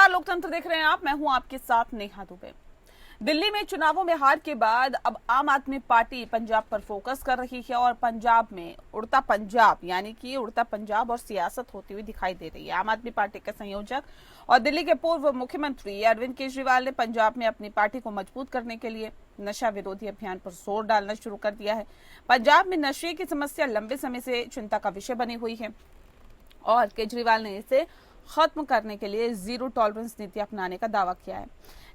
नमस्कार, लोकतंत्र देख रहे हैं आप। मैं हूं आपके साथ नेहा दुबे। दिल्ली में चुनावों में हार के बाद अब आम आदमी पार्टी पंजाब पर फोकस कर रही है और पंजाब में उड़ता पंजाब यानी कि उड़ता पंजाब और सियासत होती हुई दिखाई दे रही है। आम आदमी पार्टी के संयोजक और दिल्ली के पूर्व मुख्यमंत्री अरविंद केजरीवाल ने पंजाब में अपनी पार्टी को मजबूत करने के लिए नशा विरोधी अभियान पर जोर डालना शुरू कर दिया है। पंजाब में नशे की समस्या लंबे समय से चिंता का विषय बनी हुई है और केजरीवाल ने इसे खत्म करने के लिए जीरो टॉलरेंस नीति अपनाने का दावा किया है।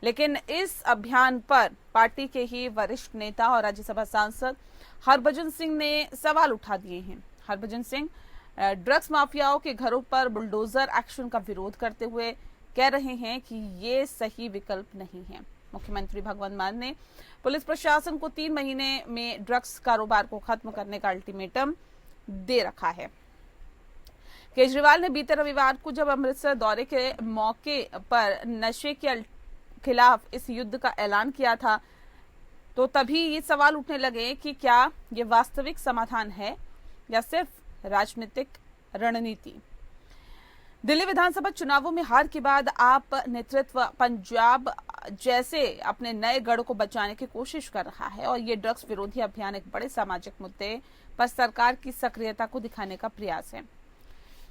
लेकिन इस अभियान पर पार्टी के ही वरिष्ठ नेता और राज्यसभा सांसद हरभजन सिंह ने सवाल उठा दिए हैं। हरभजन सिंह ड्रग्स माफियाओं के घरों पर बुलडोजर एक्शन का विरोध करते हुए कह रहे हैं कि ये सही विकल्प नहीं है। मुख्यमंत्री भगवंत मान ने पुलिस प्रशासन को 3 महीने में ड्रग्स कारोबार को खत्म करने का अल्टीमेटम दे रखा है। केजरीवाल ने बीते रविवार को जब अमृतसर दौरे के मौके पर नशे के खिलाफ इस युद्ध का ऐलान किया था तो तभी ये सवाल उठने लगे कि क्या ये वास्तविक समाधान है या सिर्फ राजनीतिक रणनीति। दिल्ली विधानसभा चुनावों में हार के बाद आप नेतृत्व पंजाब जैसे अपने नए गढ़ को बचाने की कोशिश कर रहा है और ये ड्रग्स विरोधी अभियान एक बड़े सामाजिक मुद्दे पर सरकार की सक्रियता को दिखाने का प्रयास है,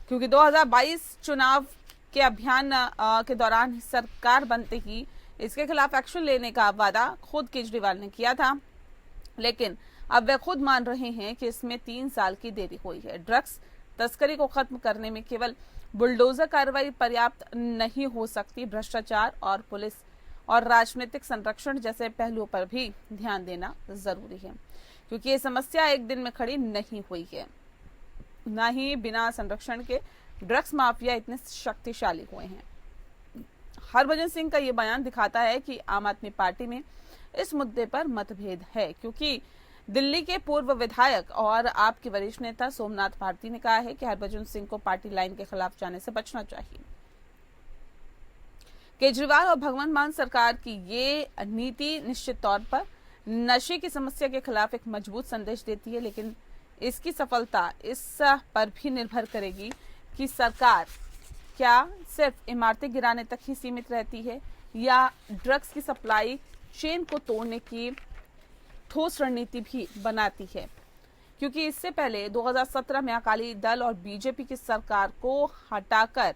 क्योंकि 2022 चुनाव के अभियान के दौरान सरकार बनते ही इसके खिलाफ एक्शन लेने का वादा खुद केजरीवाल ने किया था, लेकिन अब वे खुद मान रहे हैं कि इसमें 3 साल की देरी हुई है। ड्रग्स तस्करी को खत्म करने में केवल बुलडोजर कार्रवाई पर्याप्त नहीं हो सकती, भ्रष्टाचार और पुलिस और राजनीतिक संरक्षण जैसे पहलुओं पर भी ध्यान देना जरूरी है, क्योंकि ये समस्या एक दिन में खड़ी नहीं हुई है। न ही बिना संरक्षण के ड्रग्स माफिया इतने शक्तिशाली हुए हैं। हरभजन सिंह का ये बयान दिखाता है कि आम आदमी पार्टी में इस मुद्दे पर मतभेद है, क्योंकि दिल्ली के पूर्व विधायक और आपके वरिष्ठ नेता सोमनाथ भारती ने कहा है कि हरभजन सिंह को पार्टी लाइन के खिलाफ जाने से बचना चाहिए। केजरीवाल और भगवंत मान सरकार की ये नीति निश्चित तौर पर नशे की समस्या के खिलाफ एक मजबूत संदेश देती है, लेकिन इसकी सफलता इस पर भी निर्भर करेगी कि सरकार क्या सिर्फ इमारतें गिराने तक ही सीमित रहती है या ड्रग्स की सप्लाई चेन को तोड़ने की ठोस रणनीति भी बनाती है, क्योंकि इससे पहले 2017 में अकाली दल और बीजेपी की सरकार को हटाकर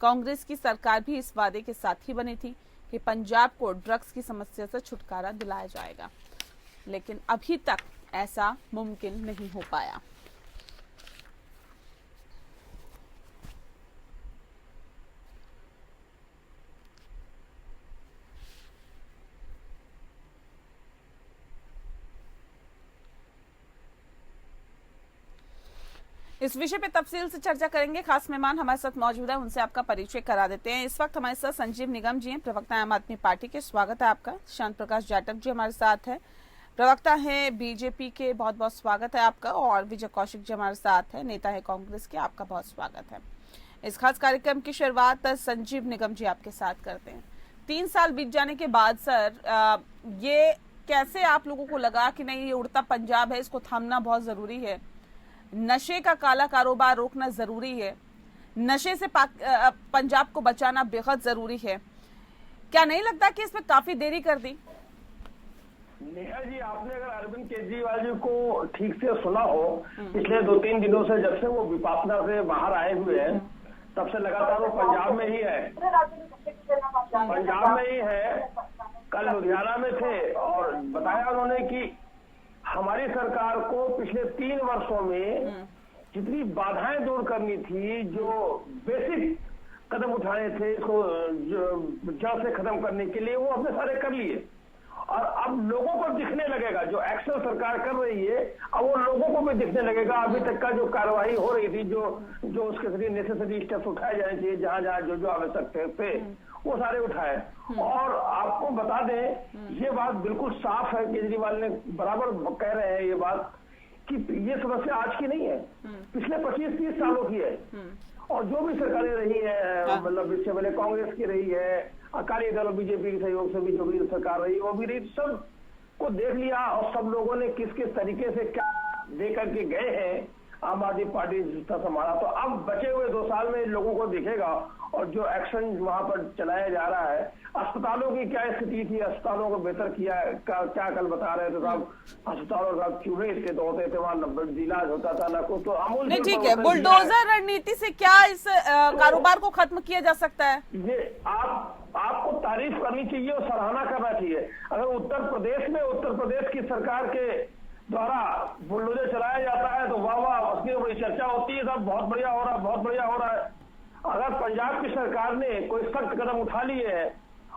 कांग्रेस की सरकार भी इस वादे के साथ ही बनी थी कि पंजाब को ड्रग्स की समस्या से छुटकारा दिलाया जाएगा, लेकिन अभी तक ऐसा मुमकिन नहीं हो पाया। इस विषय पे तफसील से चर्चा करेंगे। खास मेहमान हमारे साथ मौजूद है, उनसे आपका परिचय करा देते हैं। इस वक्त हमारे साथ संजीव निगम जी हैं, प्रवक्ता आम आदमी पार्टी के। स्वागत है आपका। शांत प्रकाश जाटव जी हमारे साथ है, प्रवक्ता है बीजेपी के। बहुत बहुत स्वागत है आपका। और विजय कौशिक जी हमारे साथ है, नेता है कांग्रेस के। आपका बहुत स्वागत है। इस खास कार्यक्रम की शुरुआत संजीव निगम जी आपके साथ करते हैं। 3 साल बीत जाने के बाद सर, ये कैसे आप लोगों को लगा कि नहीं, ये उड़ता पंजाब है, इसको थामना बहुत जरूरी है, नशे का काला कारोबार रोकना जरूरी है, नशे से पंजाब को बचाना बेहद जरूरी है? क्या नहीं लगता कि इसमें काफी देरी कर दी? नेहा जी, आपने अगर अरविंद केजरीवाल जी को ठीक से सुना हो, पिछले 2-3 दिनों से जब से वो विपासना से बाहर आए हुए हैं, तब से लगातार वो पंजाब में ही है, पंजाब में ही है। कल लुधियाना में थे और बताया उन्होंने कि हमारी सरकार को पिछले 3 वर्षों में जितनी बाधाएं दूर करनी थी, जो बेसिक कदम उठाने थे इसको जड़ से खत्म करने के लिए, वो हमने सारे कर लिए। और अब लोगों को दिखने लगेगा, जो एक्शन सरकार कर रही है अब वो लोगों को भी दिखने लगेगा। अभी तक का जो कार्रवाई हो रही थी, जो उसके जरिए नेसेसरी स्टेप्स उठाए जाने चाहिए, जहां जहां जो आवश्यक थे वो सारे उठाए। और आपको बता दें, ये बात बिल्कुल साफ है, केजरीवाल ने बराबर कह रहे हैं ये बात कि ये समस्या आज की नहीं है, पिछले 25-30 सालों की है। और जो भी सरकारें रही है, मतलब इससे पहले कांग्रेस की रही है, अकाली दल और बीजेपी के सहयोग से भी जो भी सरकार रही वो भी रही, सब को देख लिया और सब लोगों ने किस किस तरीके से क्या दे करके गए हैं आम आदमी पार्टी जितना संभाला, तो अब बचे हुए 2 साल में इन लोगों को दिखेगा। और जो एक्शन वहां पर चलाया जा रहा है, अस्पतालों की क्या स्थिति थी, अस्पतालों को बेहतर किया क्या कल बता रहे थे साहब, अस्पतालों साहब चूहे इतने दौड़ते थे, वहां इलाज होता था ना कुछ, तो अमूल नहीं ठीक है, बुलडोजर रणनीति से क्या इस कारोबार को खत्म किया जा सकता है? ये आपको तारीफ करनी चाहिए और सराहना करना चाहिए। अगर उत्तर प्रदेश की सरकार के द्वारा बुलडोजर चलाया जाता है तो वाह वाह, उसकी बड़ी चर्चा होती है, सब बहुत बढ़िया हो रहा है, बहुत बढ़िया हो रहा है। अगर पंजाब की सरकार ने कोई सख्त कदम उठा लिए है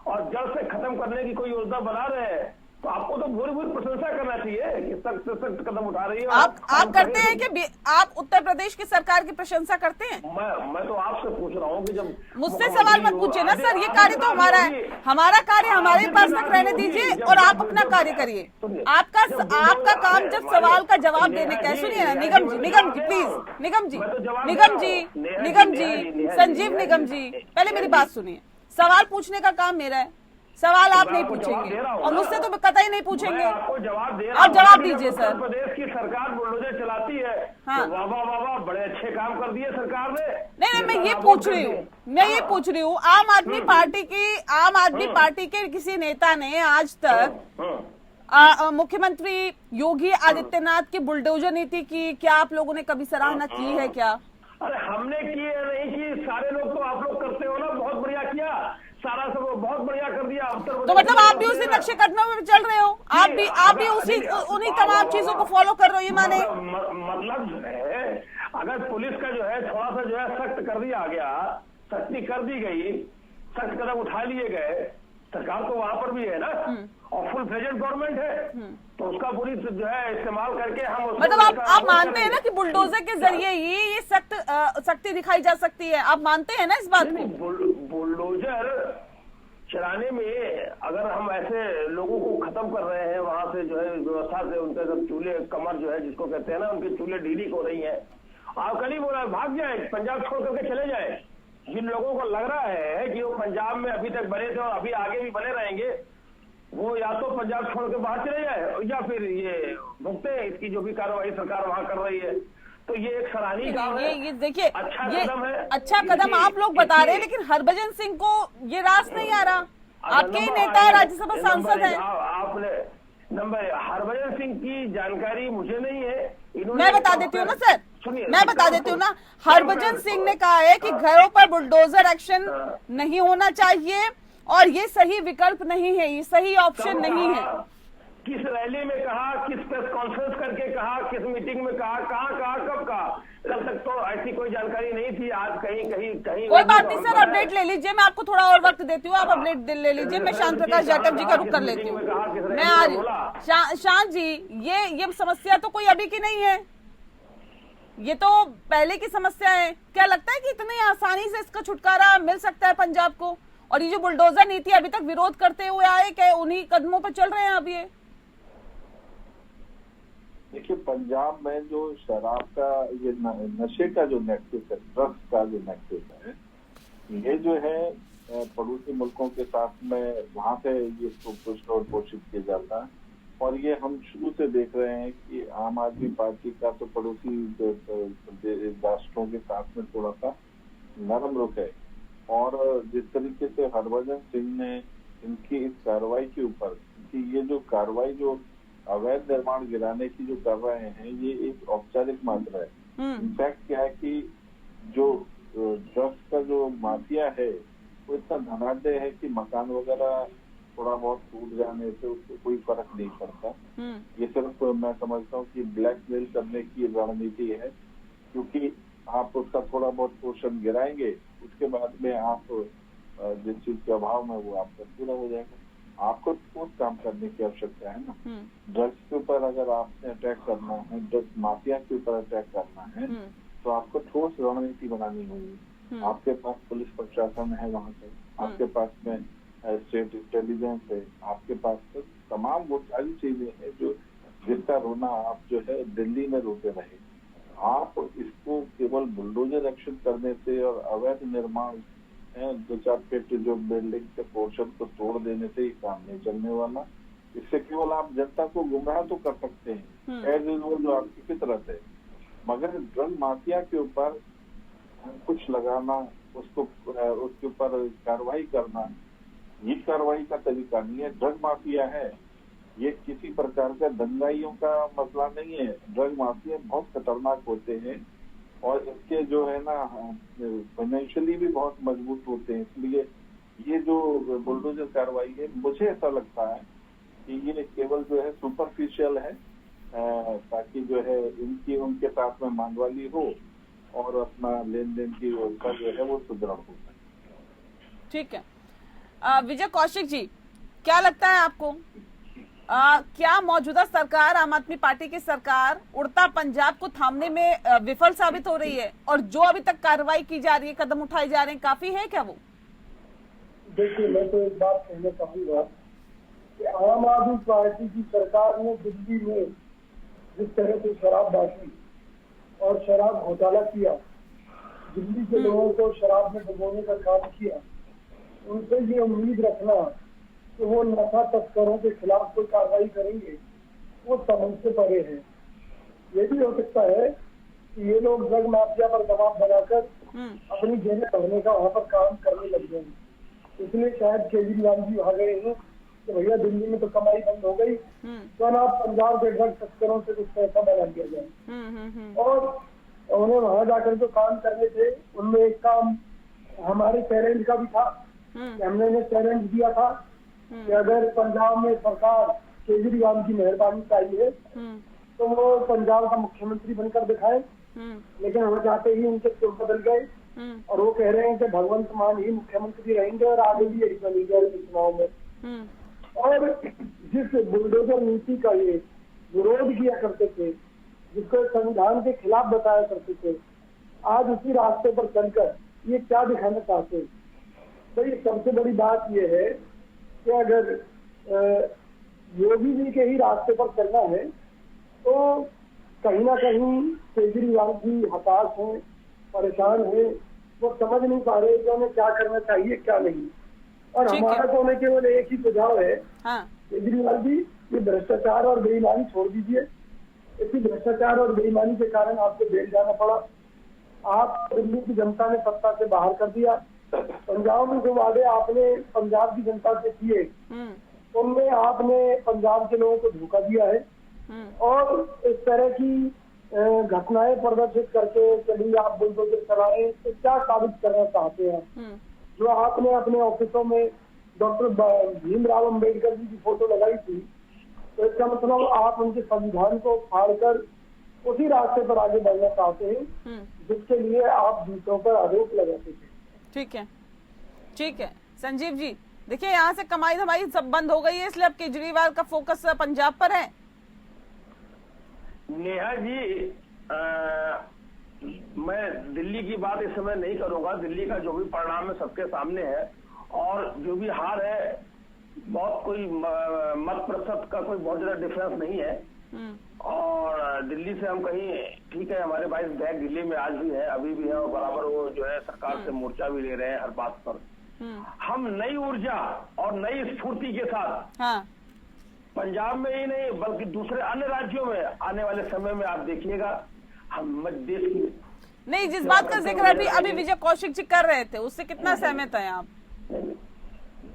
और जड़ से खत्म करने की कोई योजना बना रहे हैं, तो आपको तो भूरी भूरी प्रशंसा करना चाहिए कि सख्त से सख्त कदम उठा रही है। आप करते हैं कि आप उत्तर प्रदेश की सरकार की प्रशंसा करते हैं? मैं तो आपसे पूछ रहा हूँ कि जब मुझसे सवाल मत पूछिए ना सर, ये कार्य तो हमारा है, हमारा कार्य हमारे पास तक रहने दीजिए और आप अपना कार्य करिए। आपका काम जब सवाल का जवाब देने का है, सुनिए ना निगम जी प्लीज, निगम जी संजीव निगम जी, पहले मेरी बात सुनिए। सवाल पूछने का काम मेरा है, सवाल आप नहीं पूछेंगे और मुझसे तो कतई नहीं पूछेंगे। आपको जवाब दे रहा हूं। आप जवाब दीजिए सर। उत्तर प्रदेश की सरकार बुलडोजर चलाती है, हाँ। तो वाह वाह वाह वाह, बड़े अच्छे काम कर दिए सरकार ने। नहीं, मैं ये पूछ रही हूँ आम आदमी पार्टी के किसी नेता ने आज तक मुख्यमंत्री योगी आदित्यनाथ की बुलडोजर नीति की क्या आप लोगों ने कभी सराहना की है क्या? अरे हमने की है नहीं की, सारे लोग तो आप लोग करते हो ना, बहुत बढ़िया किया, सारा सब बहुत बढ़िया कर दिया। तो मतलब आप भी उसी नक्शे कदमों में चल रहे हो, आप भी उन्हीं तमाम चीजों को फॉलो कर रहे हो, ये माने? मतलब जो है, अगर पुलिस का जो है थोड़ा सा जो है सख्त कर दिया गया, सख्ती कर दी गई, सख्त कदम उठा लिए गए, सरकार तो वहां पर भी है ना और फुल फ्लेजेड गवर्नमेंट है, तो उसका पूरी जो है इस्तेमाल करके हम मतलब आप मानते हैं ना कि बुलडोजर के जरिए ही ये सख्ती दिखाई जा सकती है, आप मानते हैं ना इस बात को? बुलडोजर चलाने में अगर हम ऐसे लोगों को खत्म कर रहे हैं वहां से जो है व्यवस्था से, उनके सब चूल्हे कमर जो है जिसको कहते हैं ना, उनके चूल्हे ढीली हो रही है। आप कल ही बोला भाग जाए, पंजाब छोड़ करके चले जाए। जिन लोगों को लग रहा है कि वो पंजाब में अभी तक बने थे और अभी आगे भी बने रहेंगे, वो या तो पंजाब छोड़ के बाहर चले जाए या फिर ये भुगते इसकी जो भी कार्रवाई सरकार वहां कर रही है। तो ये एक सराहनीय काम है, ये देखिए अच्छा कदम है, अच्छा कदम आप लोग बता रहे हैं, लेकिन हरभजन सिंह को ये रास नहीं आ रहा। आपके ही नेता है, राज्यसभा सांसद है। आपने नंबर हरभजन सिंह की जानकारी मुझे नहीं है, मैं बता देती हूँ ना सर, मैं बता देती हूँ ना। हरभजन सिंह ने कहा है कि घरों पर बुलडोजर एक्शन नहीं होना चाहिए और ये सही विकल्प नहीं है, ये सही ऑप्शन नहीं है। किस रैली में कहा, किस प्रेस कॉन्फ्रेंस करके कहा, किस मीटिंग में कहा, कहाँ कब कहा, कल तक तो ऐसी कोई जानकारी नहीं थी। आज कहीं कोई बात नहीं सर, अपडेट ले लीजिए, मैं आपको थोड़ा और वक्त देती हूँ, आप अपडेट ले लीजिए। मैं शांत प्रकाश जाटव जी का रुख कर लेती हूँ। मैं आ रही हूँ शांत जी, ये समस्या तो कोई अभी की नहीं है, ये तो पहले की समस्या है। क्या लगता है कि इतनी आसानी से इसका छुटकारा मिल सकता है पंजाब को? और ये जो बुलडोजर नीति अभी तक विरोध करते हुए आए, क्या उन्हीं कदमों पर चल रहे हैं अब ये? देखिए, पंजाब में जो शराब का ये नशे का जो नेक्सस है, ड्रग्स का जो नेक्सस है, ये जो है पड़ोसी मुल्कों के साथ में वहां से ये पुष्ट और पोषित किया जाता है। और ये हम शुरू से देख रहे हैं कि आम आदमी पार्टी का तो पड़ोसी राष्ट्रों के साथ में थोड़ा सा नरम रुख है। और जिस तरीके से हरभजन सिंह ने इनकी इस कार्रवाई के ऊपर, कि ये जो कार्रवाई जो अवैध निर्माण गिराने की जो कर रहे हैं, ये एक औपचारिक मात्रा है। इनफैक्ट क्या है कि जो ड्रग्स का जो माफिया है वो इतना धनाढ्य है कि मकान वगैरह थोड़ा बहुत टूट जाने से उसको कोई फर्क नहीं पड़ता। ये सिर्फ मैं समझता हूँ कि ब्लैकमेल करने की रणनीति है, क्योंकि आप उसका थोड़ा बहुत पोषण गिराएंगे, उसके बाद में आप जिस चीज के अभाव में वो आपका पूरा हो जाएगा। आपको ठोस काम करने की आवश्यकता है ना। ड्रग्स के ऊपर अगर आपने अटैक करना है, ड्रग्स माफिया के ऊपर अटैक करना है, तो आपको ठोस रणनीति बनानी होगी। आपके पास पुलिस प्रशासन है वहाँ पे, आपके पास में स्टेट इंटेलिजेंस है, आपके पास तो तमाम वो सारी चीजें हैं जो जिसका रोना आप जो है दिल्ली में रोते रहे। आप इसको केवल बुलडोजर एक्शन करने से और अवैध निर्माण 2-4 फीट जो बिल्डिंग के पोर्शन को तोड़ देने से ही काम नहीं चलने वाला। इससे केवल आप जनता को गुमराह तो कर सकते हैं, एज यूजुअल जो आपकी फितरत है, मगर ड्रग माफिया के ऊपर कुछ लगाना, उसके ऊपर कार्रवाई करना, ये कार्रवाई का तरीका नहीं है। ड्रग माफिया है, ये किसी प्रकार का दंगाइयों का मसला नहीं है। ड्रग माफिया बहुत खतरनाक होते हैं और इसके जो है ना फाइनेंशियली भी बहुत मजबूत होते हैं। इसलिए ये जो बुलडोजर कार्रवाई है, मुझे ऐसा लगता है कि ये केवल जो है सुपरफिशियल है, ताकि जो है इनकी उनके साथ में मांगवाली हो और अपना लेन देन की व्यवस्था जो है वो सुदृढ़ हो सके। ठीक है। विजय कौशिक जी, क्या लगता है आपको, क्या मौजूदा सरकार, आम आदमी पार्टी की सरकार, उड़ता पंजाब को थामने में विफल साबित हो रही है? और जो अभी तक कार्रवाई की जा रही है, कदम उठाए जा रहे हैं, काफी है क्या वो? देखिए, मैं तो एक बात कहना चाहूंगा कि आम आदमी पार्टी की सरकार ने दिल्ली में जिस तरह से शराब बांटी और शराब घोटाला किया, दिल्ली के लोगों को शराब में डुबोने का काम किया, उनसे ये उम्मीद रखना कि वो नशा तस्करों के खिलाफ कोई कार्रवाई करेंगे, वो समझ से परे है। ये भी हो सकता है कि ये लोग ड्रग माफिया पर दबाव बनाकर अपनी जेलें भरने का वहाँ पर काम करने लग गए, इसलिए शायद केजरीवाल जी आ गए हैं कि भैया दिल्ली में तो कमाई बंद हो गई, तो ना पंजाब के ड्रग तस्करों से कुछ पैसा बना दिया जाए। और उन्हें वहां जाकर जो काम करने थे, उनमें एक काम हमारे पेरेंट्स का भी था कि हमने उन्हें चैलेंज दिया था कि अगर पंजाब में सरकार केजरीवाल की मेहरबानी चाहिए तो वो पंजाब का मुख्यमंत्री बनकर दिखाए। लेकिन वो जाते ही उनके सुर बदल गए और वो कह रहे हैं कि भगवंत मान ही मुख्यमंत्री रहेंगे और आगे भी यही बनेगा चुनाव में। और जिस बुलडोजर नीति का ये विरोध किया करते थे, जिसको संविधान के खिलाफ बताया करते थे, आज उसी रास्ते पर चलकर ये क्या दिखाना चाहते हैं? तो ये सबसे बड़ी बात ये है कि अगर योगी जी के ही रास्ते पर चलना है तो कहीं ना कहीं केजरीवाल जी हताश हैं, परेशान हैं, वो समझ नहीं पा रहे कि उन्हें क्या करना चाहिए क्या नहीं। और हमारा तो उन्हें केवल एक ही सुझाव है, केजरीवाल जी, ये भ्रष्टाचार और बेईमानी छोड़ दीजिए। इसी भ्रष्टाचार और बेईमानी के कारण आपको जेल जाना पड़ा, आप दिल्ली की जनता ने सत्ता से बाहर कर दिया। पंजाब में जो वादे आपने पंजाब की जनता से किए, उनमें आपने पंजाब के लोगों को धोखा दिया है और इस तरह की घटनाएं प्रदर्शित करके चलिए आप बुलडोजर चलाएं, तो क्या साबित करना चाहते हैं? जो आपने अपने ऑफिसों में डॉक्टर भीमराव अम्बेडकर जी की फोटो लगाई थी, तो इसका मतलब आप उनके संविधान को फाड़कर उसी रास्ते पर आगे बढ़ना चाहते हैं जिसके लिए आप दूसरों पर आरोप लगाते थे। ठीक है, ठीक है। संजीव जी, देखिए यहाँ से कमाई धमाई सब बंद हो गई है, इसलिए अब केजरीवाल का फोकस पंजाब पर है। नेहा जी, मैं दिल्ली की बात इस समय नहीं करूंगा। दिल्ली का जो भी परिणाम है सबके सामने है और जो भी हार है, बहुत कोई मत प्रतिशत का कोई बहुत ज्यादा डिफरेंस नहीं है। और दिल्ली से हम कहीं ठीक है, हमारे 22 बैग दिल्ली में आज भी है, अभी भी है और बराबर वो जो है सरकार से मोर्चा भी ले रहे हैं हर बात पर। हम नई ऊर्जा और नई स्फूर्ति के साथ पंजाब में ही नहीं बल्कि दूसरे अन्य राज्यों में आने वाले समय में आप देखिएगा, हम देश की नहीं, जिस बात का जिक्र अभी विजय कौशिक जी कर रहे थे, उससे कितना सहमत है आप?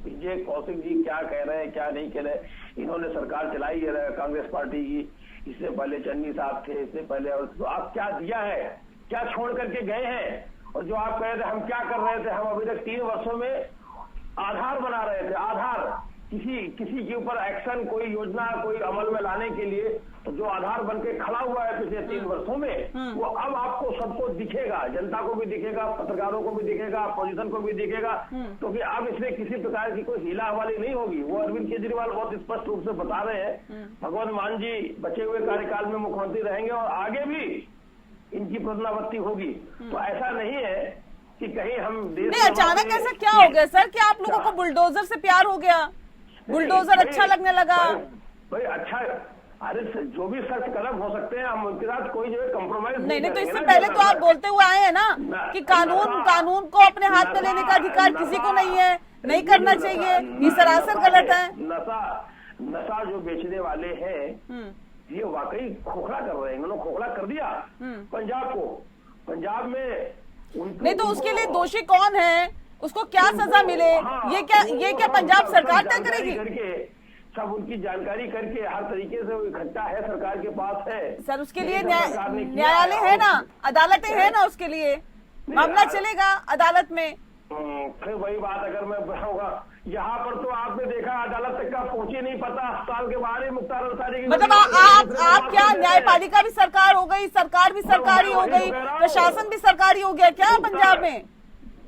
विजय कौशिक जी क्या कह रहे हैं क्या नहीं कह रहे, इन्होंने सरकार चलाई है कांग्रेस पार्टी की, इससे पहले चन्नी साहब थे, इससे पहले, और तो आप क्या दिया है, क्या छोड़ करके गए हैं? और जो आप कह रहे थे हम क्या कर रहे थे, हम अभी तक 3 वर्षों में आधार बना रहे थे, आधार किसी के ऊपर एक्शन, कोई योजना कोई अमल में लाने के लिए, तो जो आधार बन के खड़ा हुआ है पिछले 3 वर्षों में, वो अब आपको सबको दिखेगा, जनता को भी दिखेगा, पत्रकारों को भी दिखेगा, अपोजिशन को भी दिखेगा, क्योंकि अब इसमें किसी प्रकार की कोई हीला हवाली नहीं होगी। वो अरविंद केजरीवाल बहुत स्पष्ट रूप से बता रहे हैं, भगवंत मान जी बचे हुए कार्यकाल में मुख्यमंत्री रहेंगे और आगे भी इनकी प्रदनावृत्ति होगी। तो ऐसा नहीं है कि कहीं हम देश नहीं, अचानक ऐसा क्या हो गया सर कि आप लोगों को बुलडोजर से प्यार हो गया, बुलडोजर अच्छा लगने लगा? भाई अच्छा, अरे जो भी सख्त कदम हो सकते हैं हम उनके साथ कोई जो है कॉम्प्रोमाइज नहीं, तो इससे पहले तो आप बोलते हुए आए हैं ना कि कानून को अपने हाथ में लेने का अधिकार किसी को नहीं है, नहीं करना चाहिए, ये सरासर गलत है। नशा जो बेचने वाले हैं ये वाकई खोखला कर रहे हैं, इन्होंने खोखला कर दिया पंजाब को। पंजाब में नहीं तो उसके लिए दोषी कौन है, उसको क्या सजा मिले, ये क्या पंजाब सरकार तय करेगी? सब उनकी जानकारी करके हर तरीके से इकट्ठा है, सरकार के पास है सर। उसके लिए न्यायालय है ना, अदालतें है ना, उसके लिए मामला चलेगा अदालत में। फिर वही बात, अगर मैं होगा यहाँ पर तो आपने देखा अदालत तक का पहुंचे नहीं, पता अस्पताल के बाहर ही मुख्तार अंसारी की मतलब आप क्या न्यायपालिका भी सरकार हो गई, सरकार भी सरकारी हो गई, प्रशासन भी सरकारी हो गया क्या पंजाब में?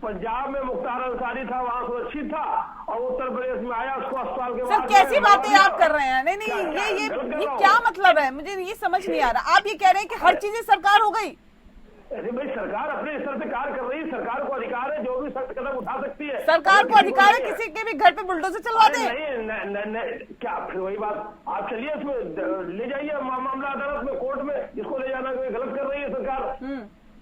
पंजाब में मुख्तार अंसारी था, वहाँ सुरक्षित था, और उत्तर प्रदेश में आया, उसको अस्पताल के सर कैसी बातें आप कर रहे हैं? नहीं ये क्या मतलब है, मुझे ये समझ नहीं आ रहा। आप ये कह रहे हैं कि हर चीजें सरकार हो गई? अरे भाई सरकार अपने स्तर से कार्य कर रही है, सरकार को अधिकार है जो भी सख्त कदम उठा सकती है। सरकार को अधिकार है किसी के भी घर पे बुलडोजर चलवा दे? नहीं, क्या फिर वही बात, आप चलिए इसमें ले जाइए मामला अदालत में, कोर्ट में, इसको ले जाना कोई गलत कर रही है सरकार।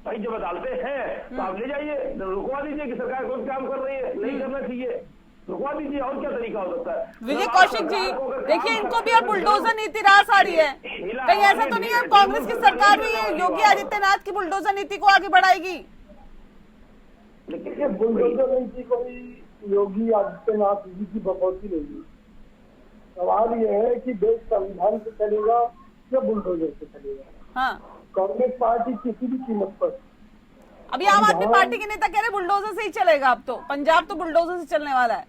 भाई जब अदालतें हैं तो आप ले जाइए, रुकवा दीजिए कि सरकार गलत काम कर रही है, नहीं करना चाहिए, रुकवा दीजिए, और क्या तरीका हो सकता है? विजय कौशिक जी देखिए, इनको भी अब बुलडोजर नीति रास आ रही है, कहीं ऐसा तो नहीं है कांग्रेस की सरकार भी योगी आदित्यनाथ की बुलडोजर नीति को आगे बढ़ाएगी? देखिए बुलडोजर नीति कोई योगी आदित्यनाथ जी की बकौती नहीं है। सवाल ये है कि देश संविधान से चलेगा या बुलडोजर से चलेगा। हाँ, कांग्रेस पार्टी किसी भी कीमत पर, अभी आम आदमी पार्टी के नेता कह रहे बुलडोजर से ही चलेगा, अब तो पंजाब तो बुलडोजर से चलने वाला है,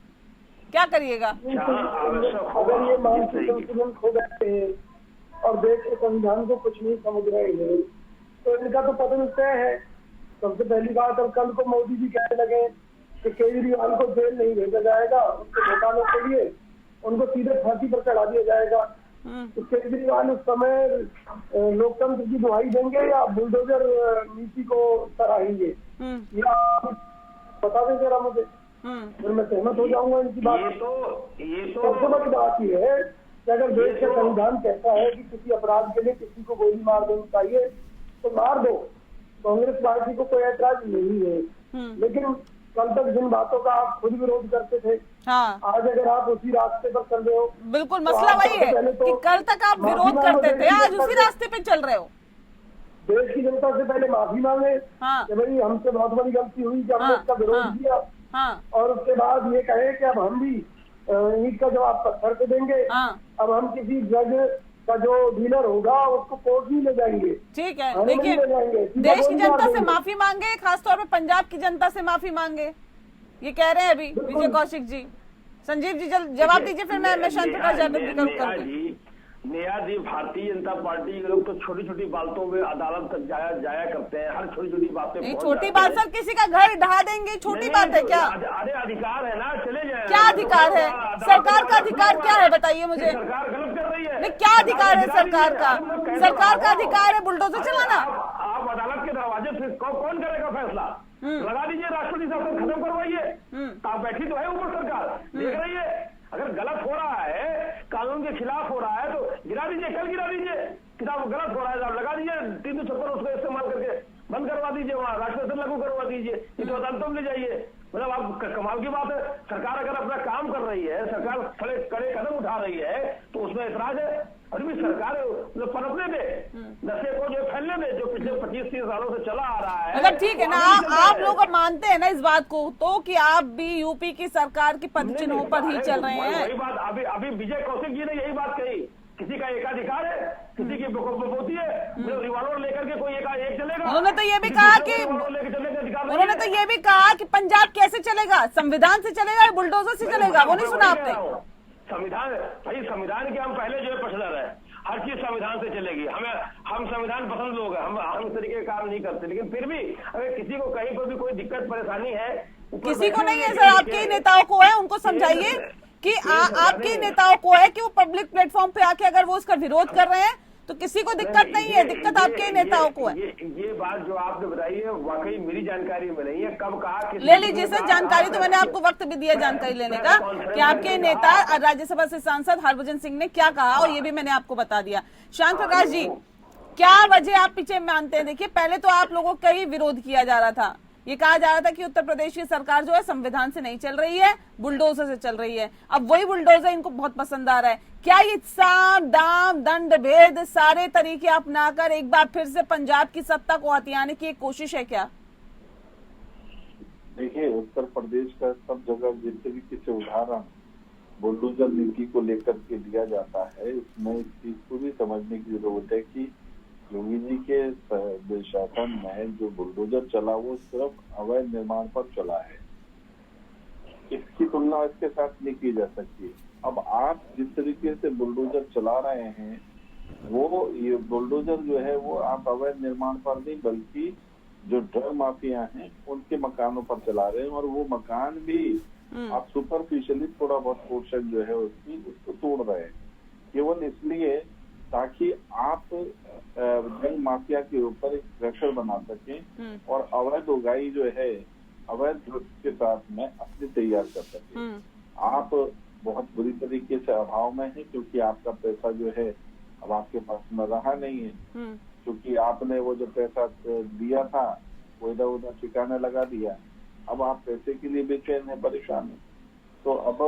क्या करिएगा? अगर ये मानसिक संतुलन खो गए हैं और देश के संविधान को कुछ नहीं समझ रहे हैं तो इनका तो पतन तय है। सबसे पहली बात, और कल को मोदी जी कहने लगे कि केजरीवाल को जेल नहीं भेजा जाएगा उनके घोटालों के लिए, उनको सीधे फांसी पर चढ़ा दिया जाएगा, तो केजरीवाल उस समय लोकतंत्र की दुहाई देंगे या बुलडोजर नीति को सराहेंगे? या बता दें जरा मुझे, फिर मैं सहमत हो जाऊंगा इनकी बात। ये तो सबसे बड़ी बात यह है कि अगर देश का संविधान कहता है कि किसी अपराध के लिए किसी को गोली मार देनी चाहिए तो मार दो, कांग्रेस पार्टी को कोई ऐतराज नहीं है। लेकिन कल तक जिन बातों का आप खुद विरोध करते थे, हाँ, आज अगर आप उसी रास्ते पर चल रहे हो, बिल्कुल मसला वही है कि कल तक आप विरोध करते थे, आज उसी रास्ते पे चल रहे हो। देश की जनता से पहले माफी मांगे हाँ, कि भाई हमसे बहुत बड़ी गलती हुई कि हमने इसका विरोध किया, और उसके बाद ये कहे कि अब हम भी ईद का जवाब पत्थर पे देंगे। अब हम किसी जज का जो डीलर होगा उसको कोर्ट नहीं ले जाएंगे। ठीक है, देखिए देश की जनता से माफी मांगे, खासतौर पे पंजाब की जनता से माफी मांगे, ये कह रहे हैं अभी विजय कौशिक जी। संजीव जी जवाब दीजिए, फिर मैं शांत प्रकाश यादव जी करूँगा। नेहा जी, भारतीय जनता पार्टी के लोग तो छोटी छोटी बातों में अदालत तक जाया करते हैं, हर छोटी छोटी बातें। नहीं, छोटी बात सर किसी का घर ढहा देंगे, छोटी बात है क्या? अरे अधिकार है ना, चले जाए। क्या अधिकार है? सरकार का अधिकार क्या है बताइए मुझे? सरकार गलत कर रही है। नहीं, क्या अधिकार है सरकार का? सरकार का अधिकार है बुलडोजर चलाना। आप अदालत के दरवाजे से कौन करेगा फैसला? लगा दीजिए, राष्ट्रपति शासन खत्म करवाइए। आप बैठी तो है ऊपर सरकार, देख रही है। अगर गलत हो रहा है, कानून के खिलाफ हो रहा है तो गिरा दीजिए, कल गिरा दीजिए। किताब गलत हो रहा है आप लगा दीजिए, 356 उसको इस्तेमाल करके बंद करवा दीजिए, वहाँ राष्ट्रपति लागू करवा दीजिए, तो अदालतों में ले जाइए। मतलब आप कमाल की बात है। सरकार अगर अपना काम कर रही है, सरकार कड़े कदम उठा रही है तो उसमें ऐतराज है? अरे भी सरकार पनपने दे, नशे को जो फैलने दे, जो पिछले 25-30 सालों से चला आ रहा है। मतलब ठीक है ना, आप लोग अब मानते हैं ना इस बात को तो कि आप भी यूपी की सरकार की पदचिन्हों पर ही चल रहे हैं। वही बात अभी विजय कौशिक जी ने यही बात कही, किसी का एकाधिकार है, किसी की बकौती है, रिवॉल्वर लेकर के कोई एक चलेगा। उन्होंने तो ये भी कहा कि पंजाब कैसे चलेगा, संविधान से चलेगा या बुलडोजर से चलेगा, वो नहीं सुना आपने? संविधान, भाई संविधान के हम पहले जो है पछड़ा रहे, हर चीज संविधान से चलेगी। हम संविधान पसंद लोग हैं, हम इस तरीके का काम नहीं करते, लेकिन फिर भी अगर किसी को कहीं पर भी कोई दिक्कत परेशानी है, किसी को नहीं है सर, आपके नेताओं को है, उनको समझाइए कि आपके नेताओं को है कि वो पब्लिक प्लेटफॉर्म पे आके अगर वो उसका विरोध कर रहे हैं तो किसी को दिक्कत नहीं है, दिक्कत आपके नेताओं को है। ये बात जो आपने बताई है वाकई मेरी जानकारी में नहीं है, कब कहा ले लीजिए सर जानकारी, तो मैंने आपको वक्त भी दिया जानकारी लेने का कि आपके नेता राज्यसभा से सांसद हरभजन सिंह ने क्या कहा, और ये भी मैंने आपको बता दिया। शांत प्रकाश जी, क्या वजह आप पीछे मानते हैं? देखिए पहले तो आप लोगों का ही विरोध किया जा रहा था ये कहा जा रहा था कि उत्तर प्रदेश की सरकार जो है संविधान से नहीं चल रही है, बुलडोजर से चल रही है। अब वही बुलडोजर इनको बहुत पसंद आ रहा है। क्या ये साम दाम दंड भेद सारे तरीके अपनाकर एक बार फिर से पंजाब की सत्ता को हथियाने की एक कोशिश है क्या? देखिए, उत्तर प्रदेश का सब जगह जिस तरीके से उदाहरण बुलडोजर नीति को लेकर के दिया जाता है, इसमें इस चीज को भी समझने की जरूरत है कि योगी जी के शासन में जो बुलडोजर चला वो सिर्फ अवैध निर्माण पर चला है। इसकी तुलना इसके साथ नहीं की जा सकती। अब आप जिस तरीके से बुलडोजर चला रहे हैं, वो ये बुलडोजर जो है वो आप अवैध निर्माण पर नहीं बल्कि जो ड्रग माफिया हैं उनके मकानों पर चला रहे हैं, और वो मकान भी आप सुपरफिशियली थोड़ा बहुत पोर्शन जो है उसको तोड़ रहे हैं, केवल इसलिए ताकि आप ड्रग माफिया के ऊपर एक प्रेशर बना सकें और अवैध उगाई जो है अवैध ड्रग्स के साथ में अपनी तैयार कर सकें। आप बहुत बुरी तरीके से अभाव में है, क्योंकि आपका पैसा जो है अब आपके पास में रहा नहीं है, क्योंकि आपने वो जो पैसा दिया था वो इधर उधर ठिकाने लगा दिया। अब आप पैसे के लिए बेचैन है, परेशान है। तो अब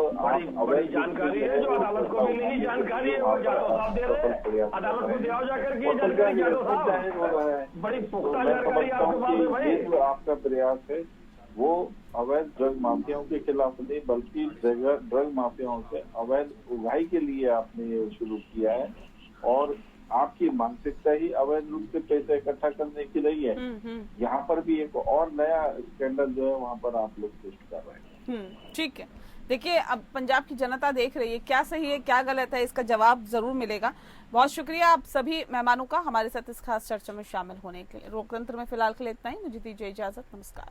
बड़ी जानकारी है जो अदालत को भी नहीं जानकारी है, वो जादव साहब दे रहे हैं। अदालत को दिया जाकर के जानकारी जादव साहब, बड़ी पुख्ता जानकारी आपके पास है भाई। जो आपका प्रयास है वो अवैध ड्रग माफियाओं के खिलाफ नहीं बल्कि ड्रग माफियाओं से अवैध उगाई के लिए आपने ये शुरू किया है, और आपकी मानसिकता ही अवैध रूप से पैसे इकट्ठा करने की रही है। यहाँ पर भी एक और नया स्कैंडल जो है वहाँ पर आप लोग पेश कर रहे हैं। ठीक है, देखिए अब पंजाब की जनता देख रही है, क्या सही है क्या गलत है, इसका जवाब जरूर मिलेगा। बहुत शुक्रिया आप सभी मेहमानों का हमारे साथ इस खास चर्चा में शामिल होने के लिए। लोकतंत्र में फिलहाल के लिए इतना ही, मुझे दीजिए इजाजत, नमस्कार।